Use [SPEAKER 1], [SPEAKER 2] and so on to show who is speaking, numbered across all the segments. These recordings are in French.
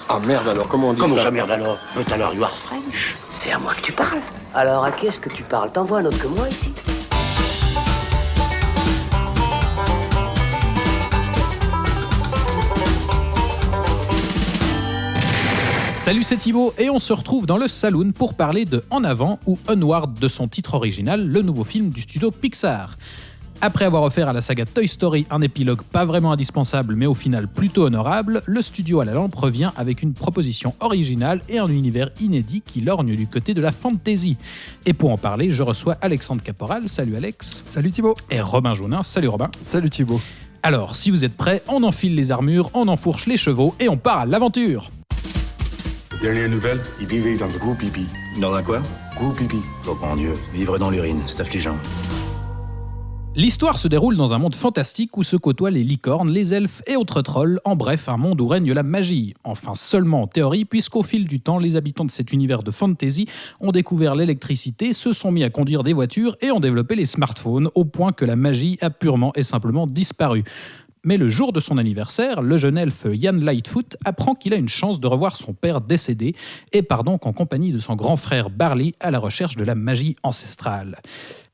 [SPEAKER 1] Ah merde alors, comment on dit
[SPEAKER 2] Comment
[SPEAKER 1] ça?
[SPEAKER 2] ça merde alors? But alors you are French.
[SPEAKER 3] C'est à moi que tu parles. Alors à qui est-ce que tu parles? T'en vois un autre que moi ici?
[SPEAKER 4] Salut, c'est Thibaut et on se retrouve dans le Saloon pour parler de En Avant ou Onward de son titre original, le nouveau film du studio Pixar. Après avoir offert à la saga Toy Story un épilogue pas vraiment indispensable mais au final plutôt honorable, le studio à la lampe revient avec une proposition originale et un univers inédit qui lorgne du côté de la fantasy. Et pour en parler, je reçois Alexandre Caporal, salut Alex.
[SPEAKER 5] Salut Thibaut.
[SPEAKER 4] Et Robin Jaunin, salut Robin.
[SPEAKER 5] Salut Thibaut.
[SPEAKER 4] Alors, si vous êtes prêts, on enfile les armures, on enfourche les chevaux et on part à l'aventure.
[SPEAKER 6] Dernière nouvelle, il vivait dans le gros pipi.
[SPEAKER 7] Dans un quoi?
[SPEAKER 6] Gros pipi.
[SPEAKER 7] Oh mon Dieu, vivre dans l'urine, c'est affligeant.
[SPEAKER 4] L'histoire se déroule dans un monde fantastique où se côtoient les licornes, les elfes et autres trolls, en bref, un monde où règne la magie. Enfin, seulement en théorie, puisqu'au fil du temps, les habitants de cet univers de fantasy ont découvert l'électricité, se sont mis à conduire des voitures et ont développé les smartphones, au point que la magie a purement et simplement disparu. Mais le jour de son anniversaire, le jeune elfe Ian Lightfoot apprend qu'il a une chance de revoir son père décédé et part donc en compagnie de son grand frère Barley à la recherche de la magie ancestrale.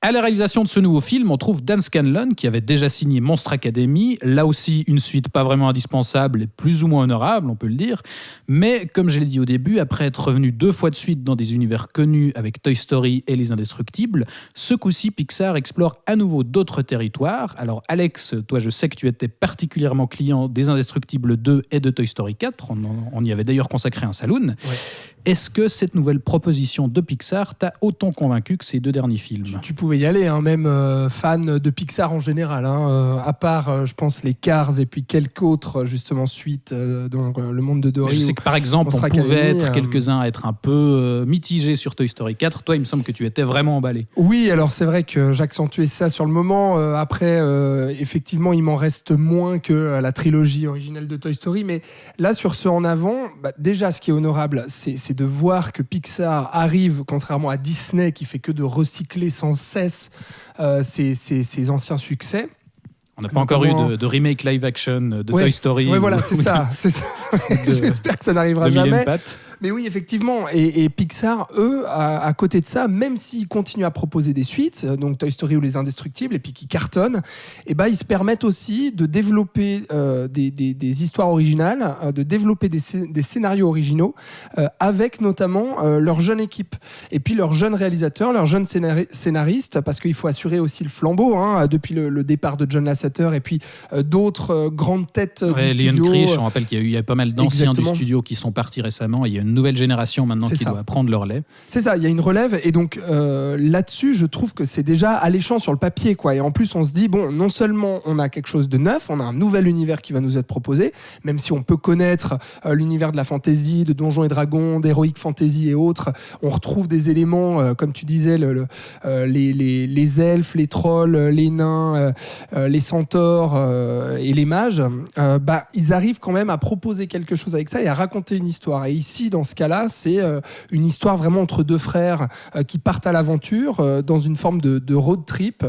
[SPEAKER 4] À la réalisation de ce nouveau film, on trouve Dan Scanlon qui avait déjà signé Monster Academy, là aussi une suite pas vraiment indispensable et plus ou moins honorable, on peut le dire. Mais comme je l'ai dit au début, après être revenu 2 fois de suite dans des univers connus avec Toy Story et Les Indestructibles, ce coup-ci Pixar explore à nouveau d'autres territoires. Alors Alex, toi je sais que tu étais particulièrement client des Indestructibles 2 et de Toy Story 4, on y avait d'ailleurs consacré un saloon. Ouais. Est-ce que cette nouvelle proposition de Pixar t'a autant convaincu que ces 2 derniers films ?
[SPEAKER 5] Tu pouvais y aller, hein, même fan de Pixar en général, à part, je pense, les Cars et puis quelques autres, justement, suites, donc Le Monde de Dory.
[SPEAKER 4] Je sais que par exemple, on pouvait être quelques-uns à être un peu mitigés sur Toy Story 4. Toi, il me semble que tu étais vraiment emballé.
[SPEAKER 5] Oui, alors c'est vrai que j'accentuais ça sur le moment. Après, effectivement, il m'en reste moins que la trilogie originale de Toy Story. Mais là, sur ce En Avant, déjà, ce qui est honorable, c'est de voir que Pixar arrive, contrairement à Disney qui fait que de recycler sans cesse ses anciens succès.
[SPEAKER 4] On n'a pas encore eu de remake live action de Toy Story.
[SPEAKER 5] Oui, voilà, c'est ça. J'espère que ça n'arrivera jamais. Mais oui, effectivement. Et Pixar, eux, à côté de ça, même s'ils continuent à proposer des suites, donc Toy Story ou Les Indestructibles, et puis qui cartonnent, ils se permettent aussi de développer des histoires originales, de développer des scénarios originaux, avec notamment leur jeune équipe. Et puis leurs jeunes réalisateurs, leurs jeunes scénaristes, parce qu'il faut assurer aussi le flambeau, depuis le départ de John Lasseter, et puis d'autres grandes têtes du studio.
[SPEAKER 4] Leon Krisch, on rappelle qu'il y a pas mal d'anciens du studio qui sont partis récemment. Il y a une nouvelle génération maintenant qui doit prendre le relais.
[SPEAKER 5] C'est ça, il y a une relève et donc là-dessus, je trouve que c'est déjà alléchant sur le papier, quoi. Et en plus, on se dit, bon, non seulement on a quelque chose de neuf, on a un nouvel univers qui va nous être proposé, même si on peut connaître l'univers de la fantasy, de Donjons et Dragons, d'Heroic Fantasy et autres, on retrouve des éléments, comme tu disais, les elfes, les trolls, les nains, les centaures et les mages. Ils arrivent quand même à proposer quelque chose avec ça et à raconter une histoire. Et ici, dans ce cas-là, c'est une histoire vraiment entre 2 frères qui partent à l'aventure dans une forme de road trip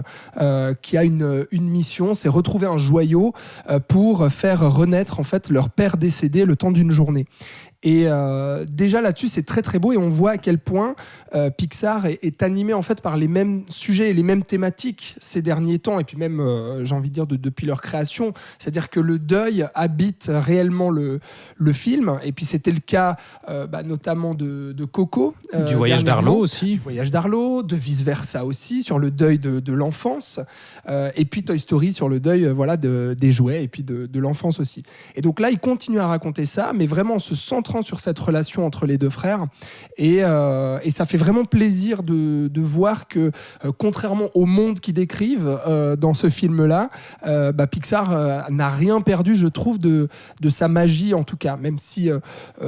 [SPEAKER 5] qui a une mission, c'est retrouver un joyau pour faire renaître en fait leur père décédé le temps d'une journée. Et déjà là-dessus, c'est très très beau et on voit à quel point Pixar est animé en fait par les mêmes sujets et les mêmes thématiques ces derniers temps et puis même, j'ai envie de dire, depuis leur création. C'est-à-dire que le deuil habite réellement le film et puis c'était le cas notamment de Coco.
[SPEAKER 4] Du Voyage d'Arlo aussi.
[SPEAKER 5] Du Voyage d'Arlo, de Vice Versa aussi, sur le deuil de l'enfance et puis Toy Story sur le deuil des jouets et puis de l'enfance aussi. Et donc là, il continue à raconter ça, mais vraiment en se centrant sur cette relation entre les 2 frères et ça fait vraiment plaisir de voir que contrairement au monde qu'ils décrivent dans ce film-là, Pixar n'a rien perdu, je trouve, de sa magie en tout cas, même si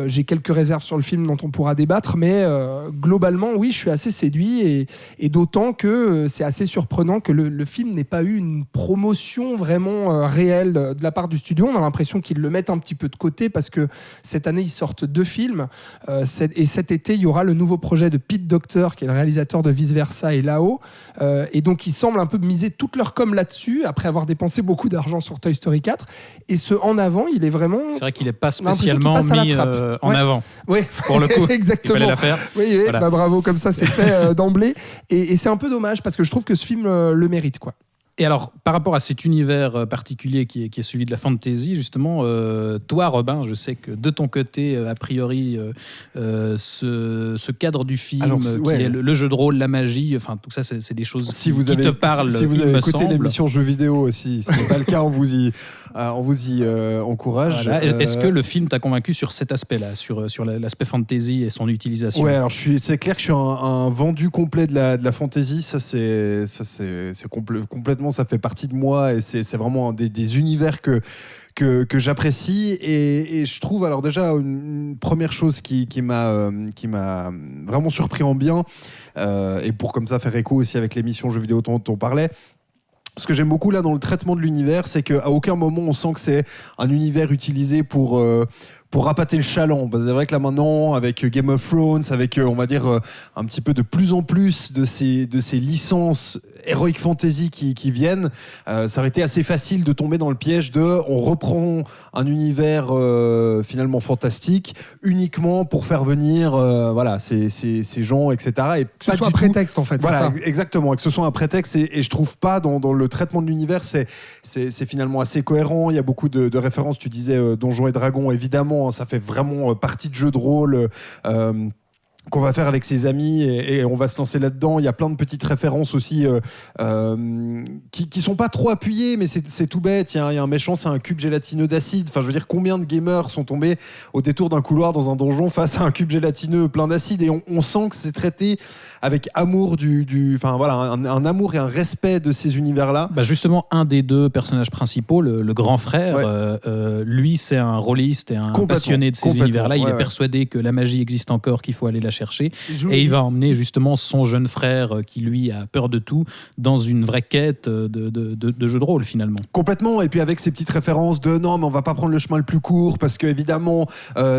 [SPEAKER 5] j'ai quelques réserves sur le film dont on pourra débattre, mais globalement oui, je suis assez séduit et d'autant que c'est assez surprenant que le film n'ait pas eu une promotion vraiment réelle de la part du studio. On a l'impression qu'ils le mettent un petit peu de côté parce que cette année ils sortent sortent 2 films. Et cet été, il y aura le nouveau projet de Pete Docter, qui est le réalisateur de Vice Versa et Là-haut. Et donc, ils semblent un peu miser toute leur com là-dessus, après avoir dépensé beaucoup d'argent sur Toy Story 4. Et ce En Avant, il est vraiment...
[SPEAKER 4] C'est vrai qu'il n'est pas spécialement mis en avant.
[SPEAKER 5] Oui,
[SPEAKER 4] pour le coup.
[SPEAKER 5] Exactement.
[SPEAKER 4] Il fallait la faire.
[SPEAKER 5] Oui,
[SPEAKER 4] Voilà.
[SPEAKER 5] bravo, comme ça, c'est fait d'emblée. Et c'est un peu dommage, parce que je trouve que ce film le mérite, quoi.
[SPEAKER 4] Et alors, par rapport à cet univers particulier qui est celui de la fantasy, justement, toi, Robin, je sais que de ton côté, a priori, ce cadre du film,
[SPEAKER 1] Alors,
[SPEAKER 4] qui est le jeu de rôle, la magie, enfin, tout ça, c'est des choses qui te parlent.
[SPEAKER 1] Si vous
[SPEAKER 4] il
[SPEAKER 1] avez
[SPEAKER 4] me
[SPEAKER 1] écouté
[SPEAKER 4] semble.
[SPEAKER 1] l'émission Jeux vidéo aussi, si ce n'est pas le cas, on vous y encourage.
[SPEAKER 4] Voilà. Est-ce que le film t'a convaincu sur cet aspect-là, sur l'aspect fantasy et son utilisation?
[SPEAKER 1] Ouais, alors c'est clair que je suis un vendu complet de la fantasy. Ça c'est complètement, ça fait partie de moi et c'est vraiment des univers que j'apprécie et je trouve, alors déjà une première chose qui m'a vraiment surpris en bien, et pour comme ça faire écho aussi avec l'émission Jeux vidéo dont on parlait. Ce que j'aime beaucoup là dans le traitement de l'univers, c'est qu'à aucun moment on sent que c'est un univers utilisé pour rapater le chaland. C'est vrai que là maintenant, avec Game of Thrones, avec on va dire un petit peu de plus en plus de ces licences heroic fantasy qui viennent, ça aurait été assez facile de tomber dans le piège on reprend un univers finalement fantastique uniquement pour faire venir voilà ces gens, etc. Et
[SPEAKER 5] que ce soit un prétexte, en fait.
[SPEAKER 1] Voilà,
[SPEAKER 5] c'est ça.
[SPEAKER 1] exactement, et que ce soit un prétexte, et je trouve pas dans le traitement de l'univers, c'est finalement assez cohérent. Il y a beaucoup de références. Tu disais Donjons et Dragons, évidemment, hein, ça fait vraiment partie de jeu de rôle qu'on va faire avec ses amis et on va se lancer là-dedans. Il y a plein de petites références aussi qui sont pas trop appuyées, mais c'est tout bête. Il y a un méchant, c'est un cube gélatineux d'acide. Enfin, je veux dire, combien de gamers sont tombés au détour d'un couloir dans un donjon face à un cube gélatineux plein d'acide, et on sent que c'est traité avec amour enfin voilà, un amour et un respect de ces univers-là.
[SPEAKER 4] Bah justement, un des 2 personnages principaux, le grand frère, lui, c'est un rôliste et un passionné de ces univers-là. Il est persuadé que la magie existe encore, qu'il faut aller la chercher. Et il va emmener justement son jeune frère, qui lui a peur de tout, dans une vraie quête de jeu de rôle finalement.
[SPEAKER 1] Complètement, et puis avec ces petites références de non, mais on va pas prendre le chemin le plus court parce que évidemment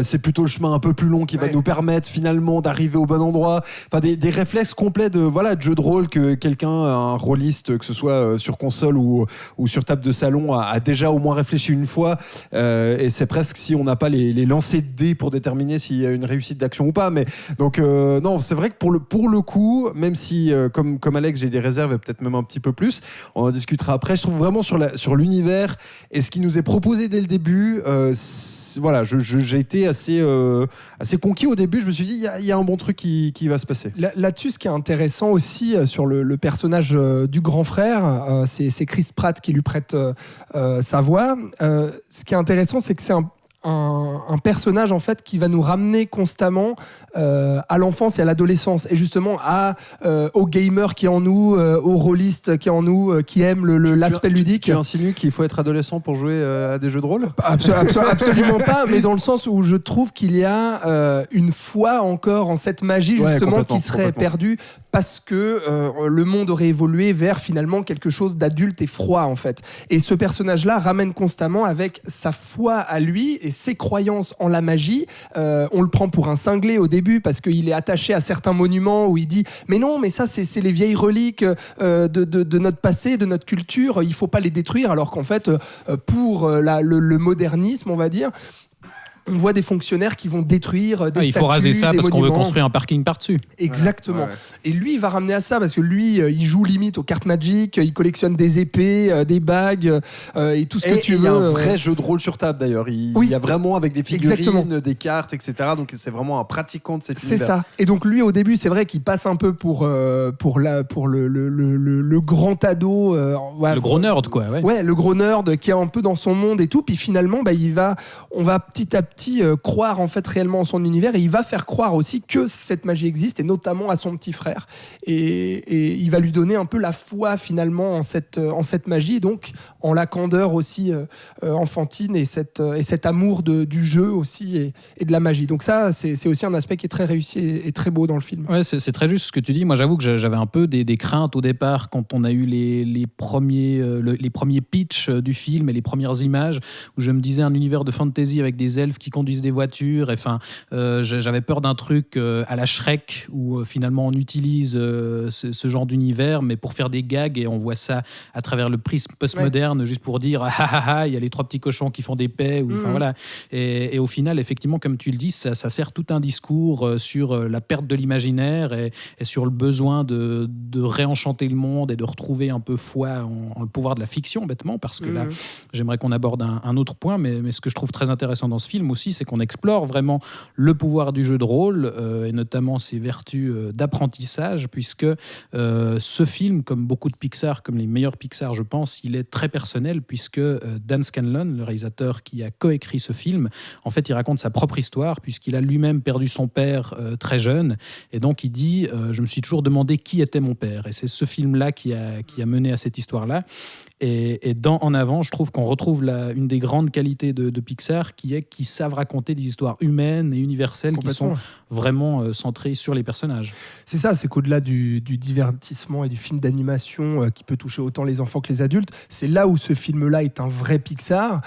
[SPEAKER 1] c'est plutôt le chemin un peu plus long qui va nous permettre finalement d'arriver au bon endroit. Enfin des réflexes complets de jeu de rôle que quelqu'un, un rôliste, que ce soit sur console ou sur table de salon, a déjà au moins réfléchi une fois, et c'est presque si on n'a pas les lancers de dés pour déterminer s'il y a une réussite d'action ou pas. Mais donc non, c'est vrai que pour le coup, même si comme Alex j'ai des réserves et peut-être même un petit peu plus, on en discutera après, je trouve vraiment sur l'univers et ce qui nous est proposé dès le début, voilà, j'ai été assez conquis au début. Je me suis dit, il y a un bon truc qui va se passer.
[SPEAKER 5] Là-dessus, ce qui est intéressant aussi sur le personnage du grand frère, c'est Chris Pratt qui lui prête sa voix. Ce qui est intéressant, c'est que c'est un personnage en fait qui va nous ramener constamment à l'enfance et à l'adolescence, et justement aux gamers qui est en nous, aux rôlistes qui est en nous, qui aiment l'aspect ludique.
[SPEAKER 1] Tu insinues qu'il faut être adolescent pour jouer à des jeux de rôle ?
[SPEAKER 5] Absolument pas, mais dans le sens où je trouve qu'il y a une foi encore en cette magie justement qui serait perdue parce que le monde aurait évolué vers finalement quelque chose d'adulte et froid en fait. Et ce personnage-là ramène constamment avec sa foi à lui et ses croyances en la magie. On le prend pour un cinglé au début parce qu'il est attaché à certains monuments où il dit « Mais non, mais ça c'est les vieilles reliques de notre passé, de notre culture, il faut pas les détruire. » Alors qu'en fait, pour le modernisme, on va dire, on voit des fonctionnaires qui vont détruire des statues,
[SPEAKER 4] il faut raser ça parce qu'on veut construire un parking par-dessus.
[SPEAKER 5] Exactement. Ouais. Et lui, il va ramener à ça parce que lui, il joue limite aux cartes Magic, il collectionne des épées, des bagues et tout ce que tu veux.
[SPEAKER 1] Il y a un vrai jeu de rôle sur table d'ailleurs. Il y a vraiment avec des figurines, des cartes, etc. Donc c'est vraiment un pratiquant de cette univers.
[SPEAKER 5] C'est ça. Et donc lui, au début, c'est vrai qu'il passe un peu pour le grand ado.
[SPEAKER 4] Le gros nerd, quoi.
[SPEAKER 5] Ouais, le gros nerd qui est un peu dans son monde et tout. Puis finalement, on va petit à petit croire en fait réellement en son univers, et il va faire croire aussi que cette magie existe, et notamment à son petit frère, et il va lui donner un peu la foi finalement en cette magie, donc en la candeur aussi enfantine, et cet amour du jeu aussi et de la magie. Donc ça c'est aussi un aspect qui est très réussi et très beau dans le film.
[SPEAKER 4] Ouais, c'est très juste ce que tu dis. Moi j'avoue que j'avais un peu des craintes au départ quand on a eu les premiers pitchs du film et les premières images, où je me disais un univers de fantasy avec des elfes qui conduisent des voitures. Enfin, j'avais peur d'un truc à la Shrek où finalement on utilise ce genre d'univers, mais pour faire des gags, et on voit ça à travers le prisme postmoderne, juste pour dire il y a les 3 petits cochons qui font des paix. Enfin voilà. Et au final, effectivement, comme tu le dis, ça sert tout un discours sur la perte de l'imaginaire et sur le besoin de réenchanter le monde et de retrouver un peu foi en le pouvoir de la fiction, bêtement, parce que là, j'aimerais qu'on aborde un autre point, mais ce que je trouve très intéressant dans ce film aussi, c'est qu'on explore vraiment le pouvoir du jeu de rôle et notamment ses vertus d'apprentissage, puisque ce film, comme beaucoup de Pixar, comme les meilleurs Pixar, je pense, il est très personnel, puisque Dan Scanlon, le réalisateur qui a coécrit ce film, en fait, il raconte sa propre histoire, puisqu'il a lui-même perdu son père très jeune, et donc il dit je me suis toujours demandé qui était mon père, et c'est ce film-là qui a mené à cette histoire-là. Et dans En Avant, je trouve qu'on retrouve une des grandes qualités de Pixar, qui est qu'ils savent raconter des histoires humaines et universelles qui sont vraiment centrées sur les personnages.
[SPEAKER 5] C'est ça, c'est qu'au-delà du divertissement et du film d'animation qui peut toucher autant les enfants que les adultes, c'est là où ce film-là est un vrai Pixar.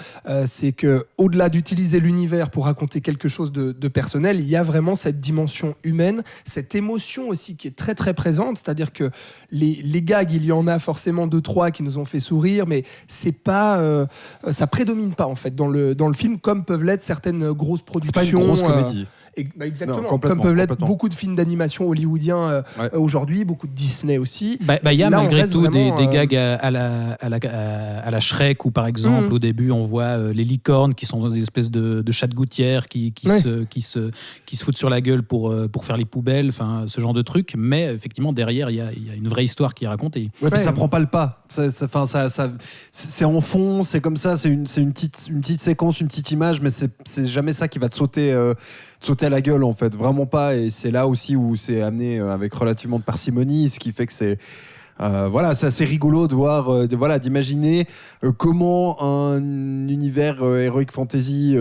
[SPEAKER 5] C'est qu'au-delà d'utiliser l'univers pour raconter quelque chose de personnel, il y a vraiment cette dimension humaine, cette émotion aussi qui est très très présente, c'est-à-dire que les gags, il y en a forcément 2-3 qui nous ont fait sourire, mais c'est pas, ça prédomine pas en fait dans le film, comme peuvent l'être certaines grosses productions.
[SPEAKER 1] C'est pas une grosse comédie.
[SPEAKER 5] Exactement,
[SPEAKER 1] non,
[SPEAKER 5] comme peuvent l'être beaucoup de films d'animation hollywoodiens aujourd'hui, beaucoup de Disney aussi.
[SPEAKER 4] Il y a malgré tout
[SPEAKER 5] vraiment,
[SPEAKER 4] des gags à la Shrek, où par exemple au début on voit les licornes qui sont des espèces de chats de gouttière qui se foutent sur la gueule pour faire les poubelles, enfin ce genre de trucs, mais effectivement derrière il y a une vraie histoire qui est racontée.
[SPEAKER 1] Puis ça prend pas le pas. C'est en fond, c'est comme ça, c'est une petite séquence, une petite image, mais c'est jamais ça qui va te sauter à la gueule en fait, vraiment pas. Et c'est là aussi où c'est amené avec relativement de parcimonie, ce qui fait que c'est c'est assez rigolo de voir, d'imaginer comment un univers heroic fantasy,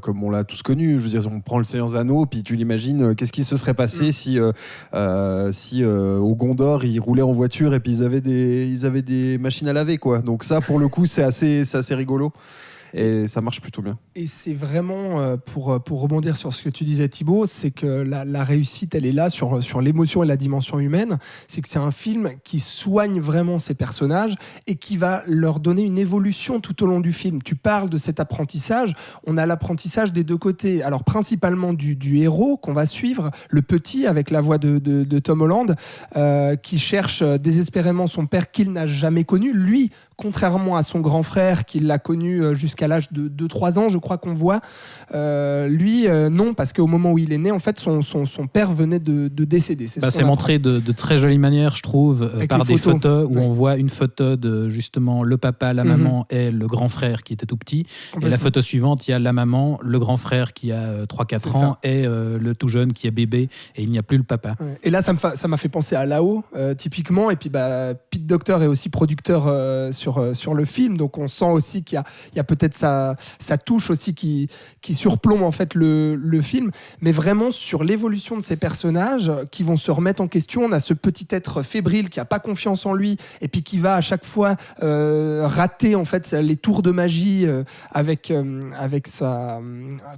[SPEAKER 1] comme on l'a tous connu, je veux dire, on prend le Seigneur des Anneaux, puis tu l'imagines, qu'est-ce qui se serait passé si au Gondor ils roulaient en voiture et puis ils avaient des machines à laver, quoi. Donc ça, pour le coup, c'est assez rigolo. Et ça marche plutôt bien.
[SPEAKER 5] Et c'est vraiment, pour rebondir sur ce que tu disais Thibaut, c'est que la réussite, elle est là sur l'émotion et la dimension humaine. C'est que c'est un film qui soigne vraiment ses personnages et qui va leur donner une évolution tout au long du film. Tu parles de cet apprentissage. On a l'apprentissage des deux côtés. Alors principalement du héros qu'on va suivre, le petit avec la voix de Tom Holland, qui cherche désespérément son père qu'il n'a jamais connu. Lui, contrairement à son grand frère qui l'a connu jusqu'à l'âge de 2-3 ans, je crois qu'on voit. Lui, non, parce qu'au moment où il est né, en fait, son père venait de décéder.
[SPEAKER 4] C'est montré de très jolie manière, je trouve, par des photos où on voit une photo de justement le papa, la maman et le grand frère qui était tout petit. Et la photo suivante, il y a la maman, le grand frère qui a 3-4 ans et le tout jeune qui est bébé, et il n'y a plus le papa.
[SPEAKER 5] Ouais. Et là, ça m'a fait penser à Là-haut, typiquement. Et puis, Pete Docter est aussi producteur sur le film, donc on sent aussi qu'il y a peut-être sa touche aussi qui surplombe en fait le film, mais vraiment sur l'évolution de ces personnages qui vont se remettre en question. On a ce petit être fébrile qui a pas confiance en lui et puis qui va à chaque fois rater en fait les tours de magie avec sa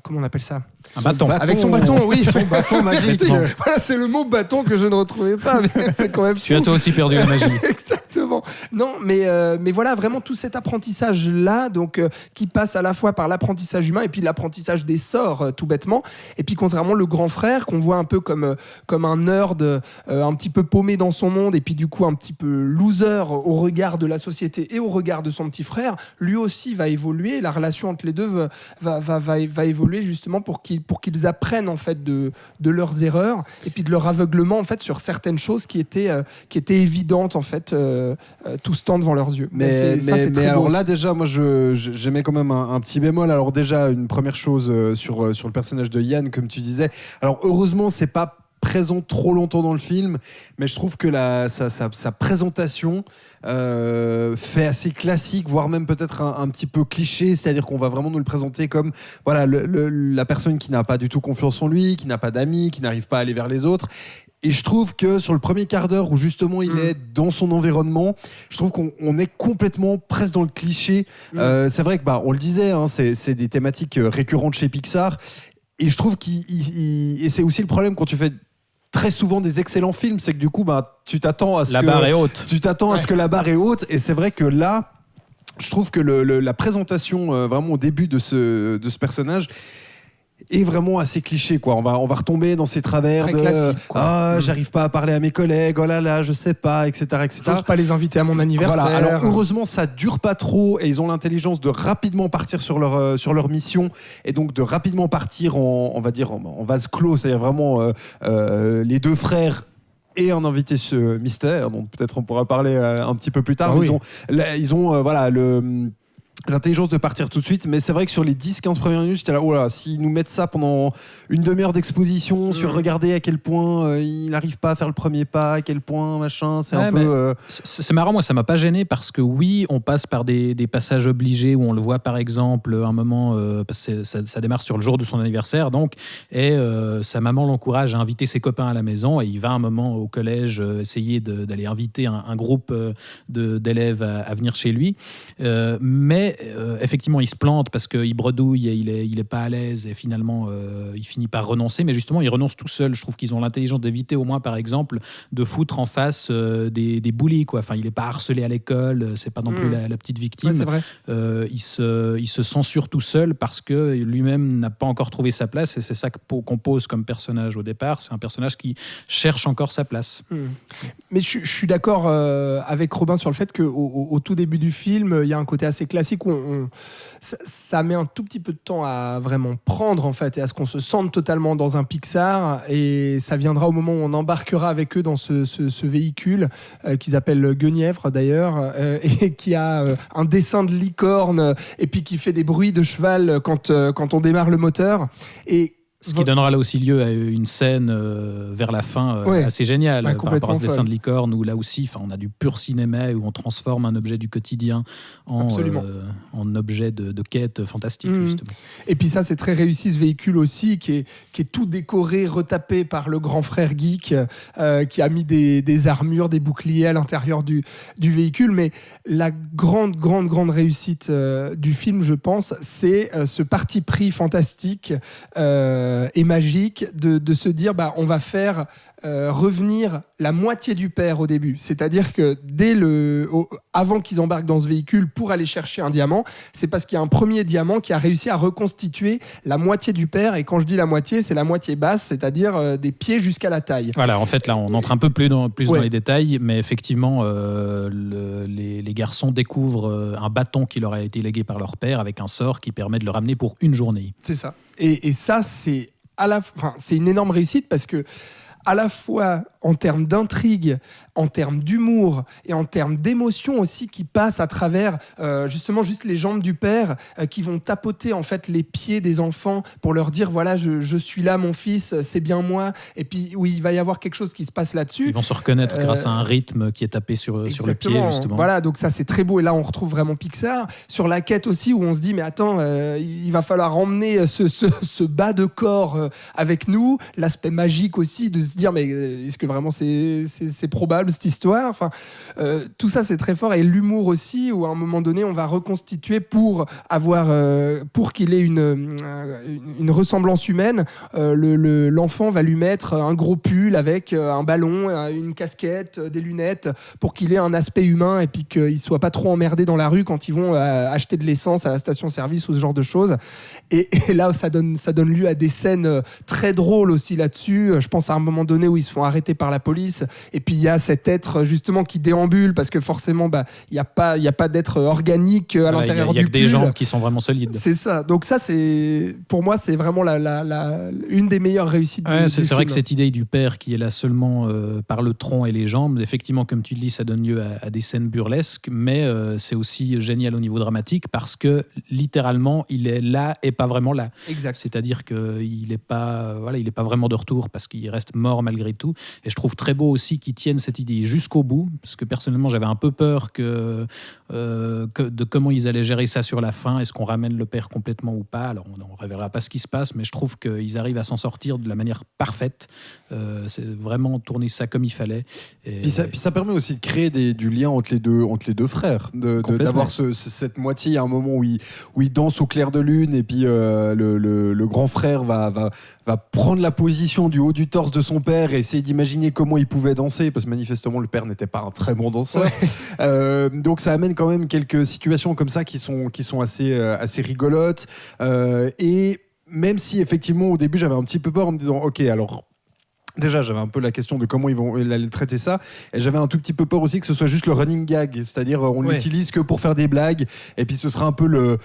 [SPEAKER 5] comment on appelle ça,
[SPEAKER 4] un bâton.
[SPEAKER 5] Avec son bâton, oui,
[SPEAKER 1] son bâton magique.
[SPEAKER 5] Voilà, c'est le mot bâton que je ne retrouvais pas, mais c'est quand même fou.
[SPEAKER 4] Tu as toi aussi perdu la magie.
[SPEAKER 5] Exactement. Non, mais voilà, vraiment tout cet apprentissage là, donc qui passe à la fois par l'apprentissage humain et puis l'apprentissage des sorts, tout bêtement. Et puis contrairement le grand frère qu'on voit un peu comme un nerd, un petit peu paumé dans son monde et puis du coup un petit peu loser au regard de la société et au regard de son petit frère, lui aussi va évoluer. La relation entre les deux va évoluer justement pour qu'ils apprennent en fait de leurs erreurs et puis de leur aveuglement en fait sur certaines choses qui étaient évidentes en fait tout ce temps devant leurs yeux.
[SPEAKER 1] Mais
[SPEAKER 5] très
[SPEAKER 1] alors
[SPEAKER 5] beau
[SPEAKER 1] là
[SPEAKER 5] aussi.
[SPEAKER 1] déjà moi j'aimais quand même un petit bémol. Alors déjà une première chose sur le personnage de Yann, comme tu disais. Alors heureusement c'est pas présent trop longtemps dans le film, mais je trouve que sa présentation fait assez classique, voire même peut-être un petit peu cliché, c'est-à-dire qu'on va vraiment nous le présenter comme voilà, la personne qui n'a pas du tout confiance en lui, qui n'a pas d'amis, qui n'arrive pas à aller vers les autres. Et je trouve que sur le premier quart d'heure où justement il est dans son environnement, je trouve qu'on est complètement presque dans le cliché. C'est vrai que on le disait, hein, c'est des thématiques récurrentes chez Pixar. Et je trouve et c'est aussi le problème quand tu fais très souvent des excellents films, c'est que du coup tu t'attends à ce
[SPEAKER 4] la barre est haute.
[SPEAKER 1] Tu t'attends à ce que la barre est haute. Et c'est vrai que là, je trouve que la présentation vraiment au début de ce personnage est vraiment assez cliché, quoi. On va retomber dans ces travers
[SPEAKER 5] très
[SPEAKER 1] de
[SPEAKER 5] classique, quoi.
[SPEAKER 1] j'arrive pas à parler à mes collègues, oh là là, je sais pas, etc.
[SPEAKER 5] J'ose pas les inviter à mon anniversaire.
[SPEAKER 1] Voilà. Alors heureusement ça dure pas trop et ils ont l'intelligence de rapidement partir sur leur mission et donc de rapidement partir on va dire en vase clos, c'est-à-dire vraiment les deux frères et un invité mystère, dont peut-être on pourra parler un petit peu plus tard.
[SPEAKER 5] Ah oui.
[SPEAKER 1] Ils ont l'intelligence de partir tout de suite, mais c'est vrai que sur les 10-15 premières minutes, j'étais là, oh là, s'ils nous mettent ça pendant une demi-heure d'exposition sur regarder à quel point il n'arrive pas à faire le premier pas, à quel point, machin, c'est un peu...
[SPEAKER 4] C'est marrant, moi ça m'a pas gêné parce que oui, on passe par des passages obligés où on le voit par exemple un moment, parce que ça démarre sur le jour de son anniversaire donc, et sa maman l'encourage à inviter ses copains à la maison et il va un moment au collège essayer d'aller inviter un groupe d'élèves à venir chez lui, mais effectivement il se plante parce qu'il bredouille et il est pas à l'aise et finalement il finit par renoncer, mais justement il renonce tout seul. Je trouve qu'ils ont l'intelligence d'éviter au moins par exemple de foutre en face des bullies, quoi. Enfin, il est pas harcelé à l'école, c'est pas non plus la petite victime.
[SPEAKER 5] Ouais, c'est vrai.
[SPEAKER 4] Il se censure tout seul parce que lui-même n'a pas encore trouvé sa place et c'est ça qu'on pose comme personnage au départ. C'est un personnage qui cherche encore sa place.
[SPEAKER 5] Mais je suis d'accord avec Robin sur le fait qu'au tout début du film, il y a un côté assez classique où ça met un tout petit peu de temps à vraiment prendre en fait et à ce qu'on se sente totalement dans un Pixar, et ça viendra au moment où on embarquera avec eux dans ce véhicule qu'ils appellent Guenièvre d'ailleurs, et qui a un dessin de licorne et puis qui fait des bruits de cheval quand on démarre le moteur. Et
[SPEAKER 4] ce qui donnera là aussi lieu à une scène vers la fin assez géniale par rapport à ce dessin de licorne où là aussi on a du pur cinéma où on transforme un objet du quotidien en objet de quête fantastique justement.
[SPEAKER 5] Et puis ça c'est très réussi, ce véhicule aussi qui est tout décoré, retapé par le grand frère geek qui a mis des armures, des boucliers à l'intérieur du véhicule. Mais la grande réussite du film, je pense, c'est ce parti pris fantastique et magique de se dire on va faire revenir la moitié du père au début. C'est-à-dire que avant qu'ils embarquent dans ce véhicule pour aller chercher un diamant, c'est parce qu'il y a un premier diamant qui a réussi à reconstituer la moitié du père. Et quand je dis la moitié, c'est la moitié basse, c'est-à-dire des pieds jusqu'à la taille.
[SPEAKER 4] Voilà, en fait là on entre un peu plus dans les détails, mais effectivement les garçons découvrent un bâton qui leur a été légué par leur père avec un sort qui permet de le ramener pour une journée.
[SPEAKER 5] C'est ça. Et ça, c'est une énorme réussite parce que à la fois en termes d'intrigue, en termes d'humour et en termes d'émotion aussi qui passent à travers justement juste les jambes du père qui vont tapoter en fait les pieds des enfants pour leur dire voilà je suis là mon fils, c'est bien moi, et puis oui il va y avoir quelque chose qui se passe là-dessus.
[SPEAKER 4] Ils vont se reconnaître grâce à un rythme qui est tapé sur le pied justement.
[SPEAKER 5] Voilà, donc ça c'est très beau et là on retrouve vraiment Pixar sur la quête aussi où on se dit mais attends il va falloir emmener ce bas de corps avec nous, l'aspect magique aussi de se dire mais est-ce que vraiment c'est probable cette histoire, enfin, tout ça c'est très fort, et l'humour aussi où à un moment donné on va reconstituer pour qu'il ait une ressemblance humaine, l'enfant va lui mettre un gros pull avec un ballon, une casquette, des lunettes pour qu'il ait un aspect humain et puis qu'il soit pas trop emmerdé dans la rue quand ils vont acheter de l'essence à la station-service ou ce genre de choses, et là ça donne lieu à des scènes très drôles aussi là-dessus. Je pense à un moment donné où ils se font arrêter par la police et puis il y a cet être justement qui déambule parce que forcément il y a pas d'être organique à l'intérieur du pull.
[SPEAKER 4] Il y a que des gens qui sont vraiment solides.
[SPEAKER 5] C'est ça. Donc ça pour moi c'est vraiment une des meilleures réussites du film.
[SPEAKER 4] C'est vrai que cette idée du père qui est là seulement par le tronc et les jambes, effectivement comme tu le dis ça donne lieu à des scènes burlesques, mais c'est aussi génial au niveau dramatique parce que littéralement il est là et pas vraiment là.
[SPEAKER 5] Exact.
[SPEAKER 4] C'est-à-dire qu'il est pas vraiment de retour parce qu'il reste mort mort malgré tout. Et je trouve très beau aussi qu'ils tiennent cette idée jusqu'au bout, parce que personnellement, j'avais un peu peur de comment ils allaient gérer ça sur la fin. Est-ce qu'on ramène le père complètement ou pas? Alors, on ne révélera pas ce qui se passe, mais je trouve qu'ils arrivent à s'en sortir de la manière parfaite. C'est vraiment tourner ça comme il fallait. Et
[SPEAKER 1] Puis ça permet aussi de créer du lien entre les deux frères, d'avoir cette moitié. Il y a un moment où il danse au clair de lune, et puis le grand frère va prendre la position du haut du torse de son père et essayer d'imaginer comment il pouvait danser, parce que manifestement le père n'était pas un très bon danseur. Ouais. Donc ça amène quand même quelques situations comme ça qui sont assez rigolotes. Et même si effectivement au début j'avais un petit peu peur en me disant ok, alors déjà, j'avais un peu la question de comment ils allaient traiter ça, et j'avais un tout petit peu peur aussi que ce soit juste le running gag, c'est-à-dire on l'utilise que pour faire des blagues, et puis ce sera un peu le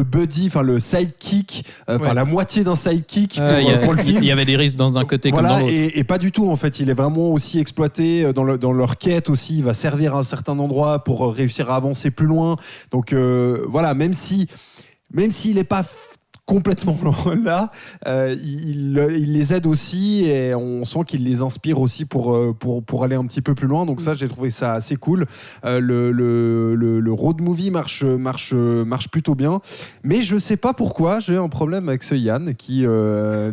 [SPEAKER 1] buddy, enfin le sidekick, la moitié d'un sidekick pour le film.
[SPEAKER 4] Il y avait des risques dans un côté comme dans l'autre.
[SPEAKER 1] Et pas du tout en fait, il est vraiment aussi exploité dans leur quête aussi, il va servir à un certain endroit pour réussir à avancer plus loin. Donc voilà, même s'il n'est pas complètement là, il les aide aussi, et on sent qu'il les inspire aussi pour aller un petit peu plus loin. Donc ça, j'ai trouvé ça assez cool. Le road movie marche plutôt bien, mais je sais pas pourquoi j'ai un problème avec ce Yann qui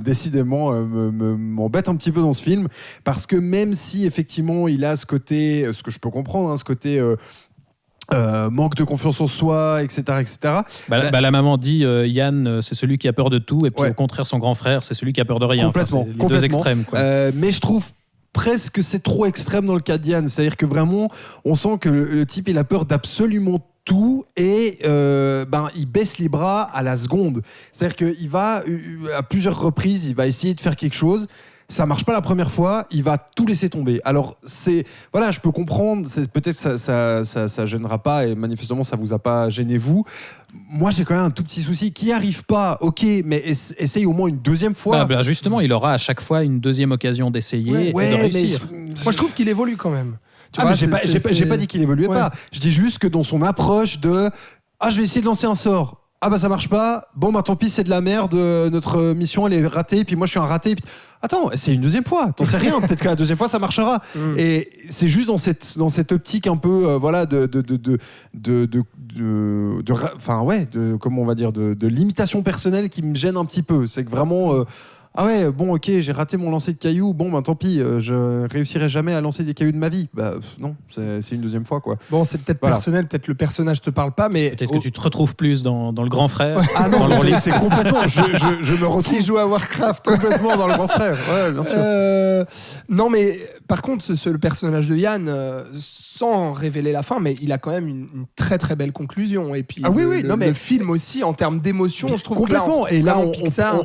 [SPEAKER 1] décidément m'embête un petit peu dans ce film, parce que même si effectivement il a ce côté, ce que je peux comprendre, ce côté manque de confiance en soi, etc.
[SPEAKER 4] La maman dit Yann, c'est celui qui a peur de tout, et puis au contraire, son grand frère, c'est celui qui a peur de rien.
[SPEAKER 1] Complètement.
[SPEAKER 4] C'est les deux extrêmes. Quoi.
[SPEAKER 1] Mais je trouve presque que c'est trop extrême dans le cas de Yann. C'est-à-dire que vraiment, on sent que le type, il a peur d'absolument tout, et il baisse les bras à la seconde. C'est-à-dire qu'il va, à plusieurs reprises, il va essayer de faire quelque chose. Ça marche pas la première fois, il va tout laisser tomber. Alors je peux comprendre, peut-être ça gênera pas, et manifestement ça vous a pas gêné vous. Moi j'ai quand même un tout petit souci, qui arrive pas, ok, mais essaye au moins une deuxième fois.
[SPEAKER 4] Justement, il aura à chaque fois une deuxième occasion d'essayer et de réussir.
[SPEAKER 5] Moi je trouve qu'il évolue quand même.
[SPEAKER 1] J'ai pas dit qu'il évoluait pas. Je dis juste que dans son approche de je vais essayer de lancer un sort. Ça marche pas. Tant pis, c'est de la merde. Notre mission, elle est ratée. Puis moi, je suis un raté. Attends, c'est une deuxième fois. T'en sais rien. Peut-être que la deuxième fois, ça marchera. Et c'est juste dans cette optique un peu, comment on va dire, de limitation personnelle qui me gêne un petit peu. C'est que vraiment. J'ai raté mon lancer de cailloux, tant pis, je réussirai jamais à lancer des cailloux de ma vie. Non, c'est une deuxième fois, quoi.
[SPEAKER 5] Bon, c'est peut-être personnel, peut-être le personnage te parle pas, mais...
[SPEAKER 4] Peut-être que tu te retrouves plus dans le grand frère.
[SPEAKER 1] Non, c'est complètement... Je me retrouve...
[SPEAKER 5] Qui joue à Warcraft.
[SPEAKER 1] Complètement dans le grand frère, ouais, bien sûr.
[SPEAKER 5] Non, mais par contre, le personnage de Yann, sans révéler la fin, mais il a quand même une très très belle conclusion. Et puis le film aussi, en termes d'émotion, je trouve
[SPEAKER 1] complètement.
[SPEAKER 5] Que là,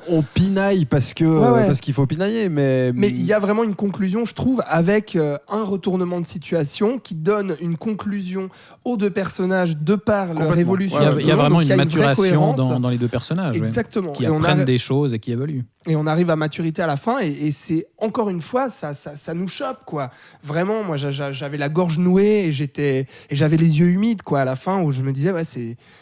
[SPEAKER 1] on pinaille parce qu'il faut pinailler, mais
[SPEAKER 5] il y a vraiment une conclusion, je trouve, avec un retournement de situation qui donne une conclusion aux deux personnages de par leur évolution.
[SPEAKER 4] Il y a vraiment une maturation dans les deux personnages.
[SPEAKER 5] Exactement.
[SPEAKER 4] Qui apprennent des choses et qui évoluent.
[SPEAKER 5] Et on arrive à maturité à la fin, et c'est encore une fois, ça nous chope, quoi. Vraiment, moi, j'avais la gorge nouée, et j'avais les yeux humides, quoi, à la fin, où je me disais,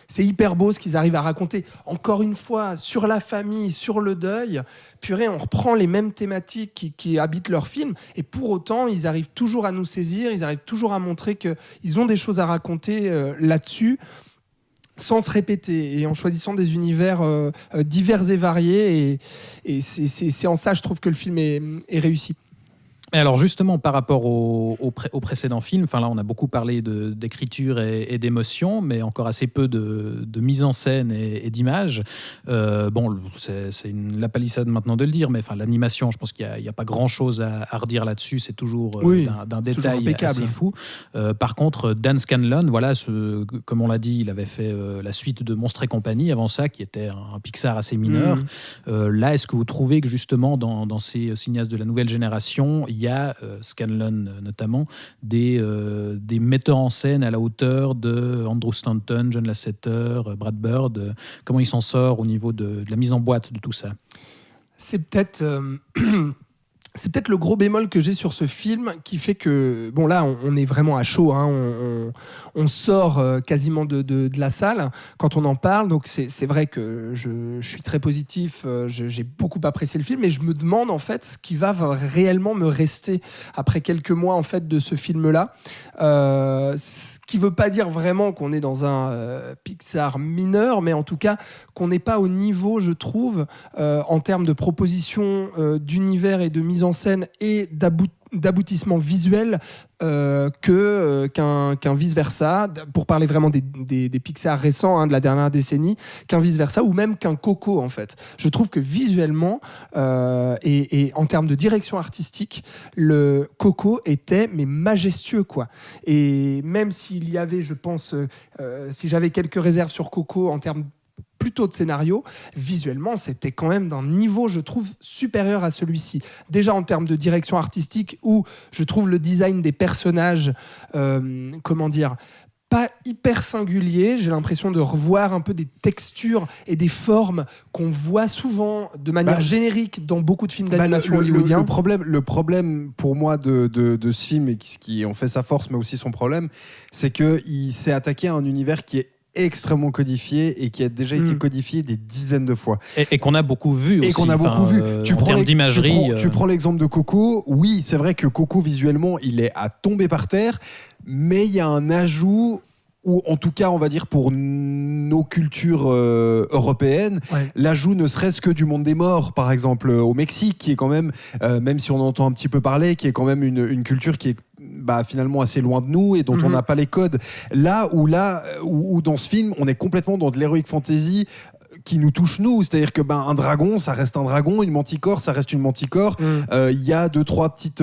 [SPEAKER 5] c'est hyper beau ce qu'ils arrivent à raconter. Encore une fois, sur la famille, sur le deuil, purée, on reprend les mêmes thématiques qui habitent leur film, et pour autant, ils arrivent toujours à nous saisir, ils arrivent toujours à montrer qu'ils ont des choses à raconter là-dessus, sans se répéter, et en choisissant des univers divers et variés, et c'est en ça, je trouve, que le film est réussi.
[SPEAKER 4] Et alors justement, par rapport au précédent film, là on a beaucoup parlé d'écriture et d'émotion, mais encore assez peu de mise en scène et d'images. C'est la palissade maintenant de le dire, mais l'animation, je pense qu'il n'y a pas grand-chose à redire là-dessus, c'est toujours d'un détail assez fou. Par contre, Dan Scanlon, comme on l'a dit, il avait fait la suite de Monstres et compagnie, avant ça, qui était un Pixar assez mineur. Là, est-ce que vous trouvez que justement, dans ces cinéastes de la nouvelle génération, il y a Scanlon notamment des metteurs en scène à la hauteur de Andrew Stanton, John Lasseter, Brad Bird, comment il s'en sort au niveau de la mise en boîte de tout ça?
[SPEAKER 5] C'est peut-être c'est peut-être le gros bémol que j'ai sur ce film qui fait que, bon là, on est vraiment à chaud, hein, on sort quasiment de la salle quand on en parle, donc c'est vrai que je suis très positif, j'ai beaucoup apprécié le film, mais je me demande en fait ce qui va réellement me rester après quelques mois en fait de ce film-là, ce qui veut pas dire vraiment qu'on est dans un Pixar mineur, mais en tout cas qu'on n'est pas au niveau, je trouve, en termes de proposition d'univers et de mise en scène et d'aboutissement visuel qu'un vice-versa, pour parler vraiment des Pixar récents, hein, de la dernière décennie, qu'un vice-versa ou même qu'un Coco en fait. Je trouve que visuellement et en termes de direction artistique, le Coco était mais majestueux quoi. Et même s'il y avait, je pense, si j'avais quelques réserves sur Coco en termes plutôt de scénario, visuellement, c'était quand même d'un niveau, je trouve, supérieur à celui-ci. Déjà en termes de direction artistique, où je trouve le design des personnages, pas hyper singulier. J'ai l'impression de revoir un peu des textures et des formes qu'on voit souvent de manière générique dans beaucoup de films d'animation hollywoodiens.
[SPEAKER 1] Le problème pour moi de ce film, et qui en fait sa force, mais aussi son problème, c'est qu'il s'est attaqué à un univers qui est extrêmement codifié et qui a déjà été codifié des dizaines de fois.
[SPEAKER 4] Et qu'on a beaucoup vu aussi.
[SPEAKER 1] Et qu'on a beaucoup vu.
[SPEAKER 4] En termes d'imagerie.
[SPEAKER 1] Tu prends l'exemple de Coco. Oui, c'est vrai que Coco, visuellement, il est à tomber par terre, mais il y a un ajout, ou en tout cas, on va dire pour nos cultures européennes, l'ajout ne serait-ce que du monde des morts, par exemple, au Mexique, qui est quand même, même si on entend un petit peu parler, qui est quand même une culture qui est finalement assez loin de nous et dont on n'a pas les codes. Là où dans ce film, on est complètement dans de l'heroic fantasy qui nous touche nous, c'est-à-dire que un dragon, ça reste un dragon, une manticore, ça reste une manticore. Il y a 2-3 petites...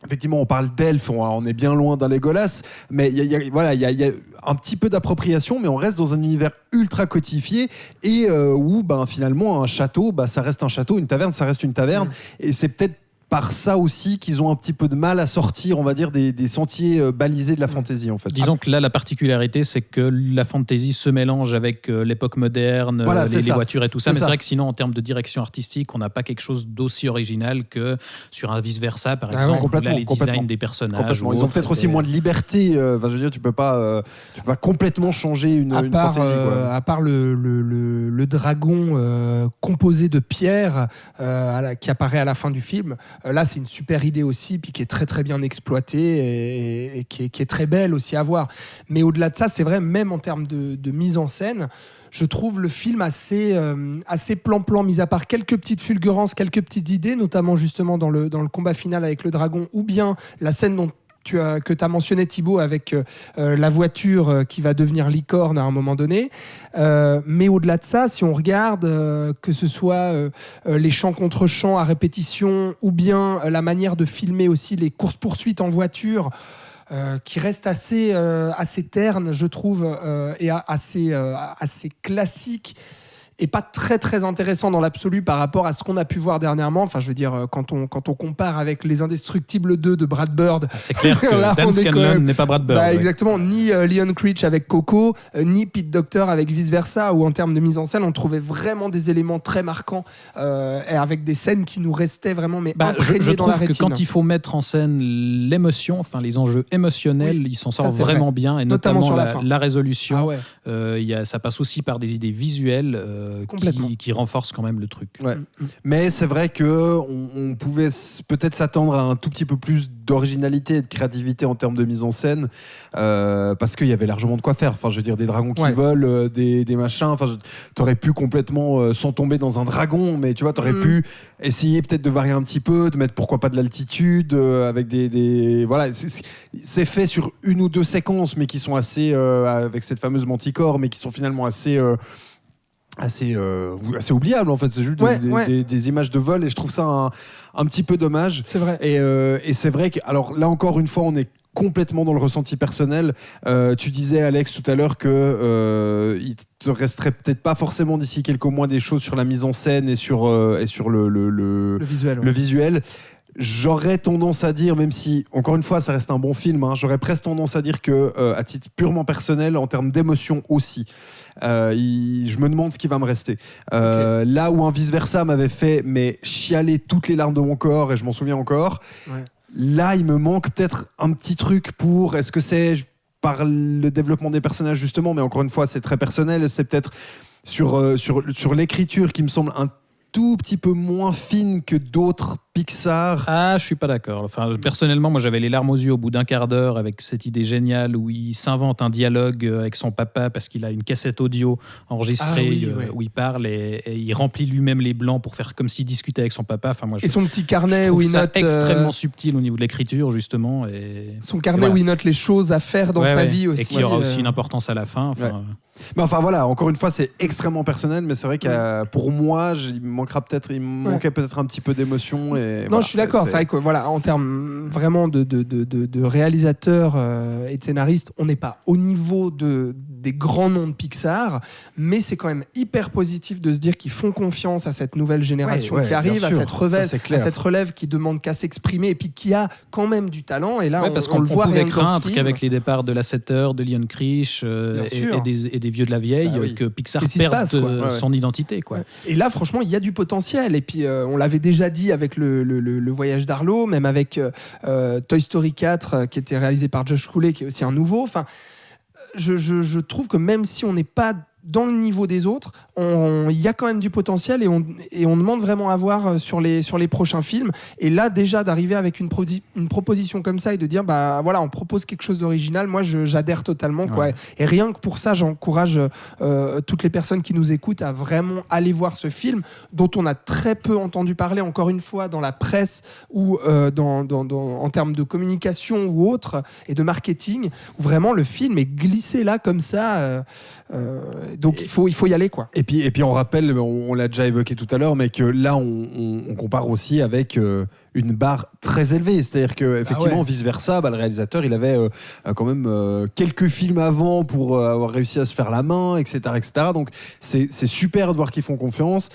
[SPEAKER 1] Effectivement, on parle d'elfes, on est bien loin d'un Legolas, mais il y a un petit peu d'appropriation, mais on reste dans un univers ultra codifié et où finalement un château, ça reste un château, une taverne, ça reste une taverne, et c'est peut-être par ça aussi qu'ils ont un petit peu de mal à sortir, on va dire, des sentiers balisés de la fantasy, en fait.
[SPEAKER 4] Disons que là, la particularité, c'est que la fantasy se mélange avec l'époque moderne, les voitures et tout ça. Mais c'est vrai que sinon, en termes de direction artistique, on n'a pas quelque chose d'aussi original que sur un vice-versa, par exemple, où là, les designs des personnages.
[SPEAKER 1] Ils ont peut-être aussi moins de liberté. Je veux dire, tu peux pas complètement changer une fantasy.
[SPEAKER 5] À part le dragon composé de pierre qui apparaît à la fin du film, là, c'est une super idée aussi, puis qui est très très bien exploitée et qui est très belle aussi à voir. Mais au-delà de ça, c'est vrai, même en termes de mise en scène, je trouve le film assez plan-plan, mis à part quelques petites fulgurances, quelques petites idées, notamment justement dans le combat final avec le dragon, ou bien la scène que tu as mentionné, Thibaut, avec la voiture qui va devenir licorne à un moment donné. Mais au-delà de ça, si on regarde, que ce soit les chants contre chants à répétition, ou bien la manière de filmer aussi les courses-poursuites en voiture, qui reste assez terne, je trouve, et assez classique, et pas très très intéressant dans l'absolu par rapport à ce qu'on a pu voir dernièrement. Enfin, je veux dire, quand on compare avec Les Indestructibles 2 de Brad Bird,
[SPEAKER 4] c'est clair que Dan Scanlon n'est pas Brad Bird.
[SPEAKER 5] Exactement, ni Leon Critch avec Coco, ni Pete Docter avec Vice Versa, où en termes de mise en scène, on trouvait vraiment des éléments très marquants, et avec des scènes qui nous restaient vraiment imprégnées dans la rétine.
[SPEAKER 4] Je trouve que quand il faut mettre en scène l'émotion, enfin les enjeux émotionnels, ils s'en sortent vraiment bien, et notamment sur la résolution. Ça passe aussi par des idées visuelles qui renforce quand même le truc.
[SPEAKER 1] Mais c'est vrai qu'on pouvait peut-être s'attendre à un tout petit peu plus d'originalité et de créativité en termes de mise en scène, parce qu'il y avait largement de quoi faire. Enfin, je veux dire, des dragons qui volent, des machins. Enfin, t'aurais pu complètement sans tomber dans un dragon, mais tu vois, t'aurais pu essayer peut-être de varier un petit peu, de mettre pourquoi pas de l'altitude, avec voilà. C'est fait sur 1 ou 2 séquences, mais qui sont assez avec cette fameuse manticore, mais qui sont finalement assez oubliable en fait. C'est juste des images de vol, et je trouve ça un petit peu dommage.
[SPEAKER 5] C'est vrai.
[SPEAKER 1] Et c'est vrai que, alors là encore une fois, on est complètement dans le ressenti personnel. Tu disais, Alex, tout à l'heure que il te resterait peut-être pas forcément d'ici quelques mois des choses sur la mise en scène et sur le visuel. J'aurais tendance à dire, même si, encore une fois, ça reste un bon film, hein, j'aurais presque tendance à dire que, à titre purement personnel, en termes d'émotion aussi, je me demande ce qui va me rester. Là où un vice-versa m'avait fait chialer toutes les larmes de mon corps, et je m'en souviens encore, là, il me manque peut-être un petit truc pour... Est-ce que c'est par le développement des personnages, justement, mais encore une fois, c'est très personnel, c'est peut-être sur l'écriture qui me semble un tout petit peu moins fine que d'autres Pixar.
[SPEAKER 4] Ah, je suis pas d'accord. Enfin, personnellement, moi, j'avais les larmes aux yeux au bout d'un quart d'heure avec cette idée géniale où il s'invente un dialogue avec son papa parce qu'il a une cassette audio enregistrée où il parle et il remplit lui-même les blancs pour faire comme s'il discutait avec son papa. Enfin, moi,
[SPEAKER 5] et son petit carnet
[SPEAKER 4] où
[SPEAKER 5] il note
[SPEAKER 4] extrêmement subtil au niveau de l'écriture, justement. Et
[SPEAKER 5] son carnet où il note les choses à faire dans sa vie aussi.
[SPEAKER 4] Et qu'il y aura aussi une importance à la fin.
[SPEAKER 1] Mais enfin voilà, encore une fois, c'est extrêmement personnel, mais c'est vrai que pour moi, il me manquait peut-être un petit peu d'émotion.
[SPEAKER 5] Non, je suis d'accord. C'est vrai que voilà, en termes vraiment de réalisateurs et de scénaristes, on n'est pas au niveau des grands noms de Pixar, mais c'est quand même hyper positif de se dire qu'ils font confiance à cette nouvelle génération qui arrive, à cette relève qui demande qu'à s'exprimer et puis qui a quand même du talent. Et là, on le voit rien
[SPEAKER 4] craindre qu'avec les départs de Lasseter, de Leon Krisch et des vieux de la vieille, que Pixar perde son identité. Quoi.
[SPEAKER 5] Et là, franchement, il y a du potentiel. Et puis, on l'avait déjà dit avec le voyage d'Arlo, même avec Toy Story 4, qui était réalisé par Josh Cooley, qui est aussi un nouveau. Enfin, je trouve que même si on n'est pas dans le niveau des autres, il y a quand même du potentiel et on demande vraiment à voir sur les prochains films. Et là, déjà, d'arriver avec une proposition comme ça et de dire, bah voilà, on propose quelque chose d'original, moi, j'adhère totalement. Quoi. Et rien que pour ça, j'encourage toutes les personnes qui nous écoutent à vraiment aller voir ce film, dont on a très peu entendu parler, encore une fois, dans la presse ou en termes de communication ou autre, et de marketing, où vraiment le film est glissé là, comme ça. Donc il faut y aller, quoi.
[SPEAKER 1] Et puis on rappelle, on l'a déjà évoqué tout à l'heure, mais que là on compare aussi avec une barre très élevée, c'est-à-dire que effectivement vice versa, le réalisateur il avait quand même quelques films avant pour avoir réussi à se faire la main, etc. Donc c'est super de voir qu'ils font confiance.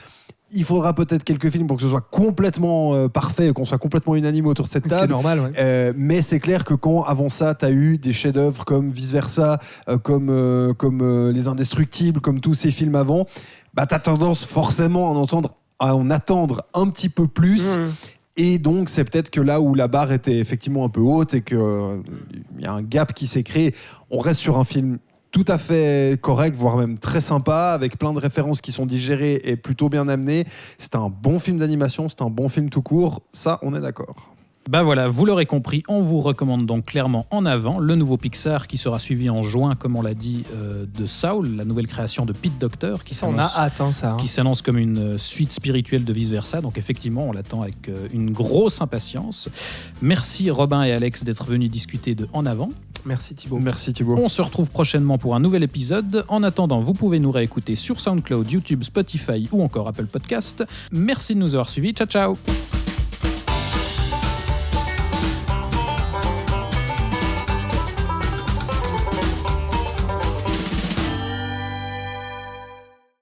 [SPEAKER 1] Il faudra peut-être quelques films pour que ce soit complètement parfait, qu'on soit complètement unanime autour de cette table.
[SPEAKER 5] Ce qui est normal,
[SPEAKER 1] mais c'est clair que quand, avant ça, tu as eu des chefs-d'œuvre comme Vice Versa, comme Les Indestructibles, comme tous ces films avant, tu as tendance forcément à en attendre un petit peu plus. Et donc, c'est peut-être que là où la barre était effectivement un peu haute et qu'il y a un gap qui s'est créé, on reste sur un film tout à fait correct, voire même très sympa, avec plein de références qui sont digérées et plutôt bien amenées. C'est un bon film d'animation, c'est un bon film tout court, ça, on est d'accord.
[SPEAKER 4] Bah voilà, vous l'aurez compris, on vous recommande donc clairement En Avant, le nouveau Pixar qui sera suivi en juin, comme on l'a dit, de Saul, la nouvelle création de Pete Docter, qui s'annonce comme une suite spirituelle de Vice Versa. Donc effectivement, on l'attend avec une grosse impatience. Merci Robin et Alex d'être venus discuter de En Avant.
[SPEAKER 5] Merci Thibaut.
[SPEAKER 4] On se retrouve prochainement pour un nouvel épisode. En attendant, vous pouvez nous réécouter sur SoundCloud, YouTube, Spotify ou encore Apple Podcast. Merci de nous avoir suivis. Ciao, ciao.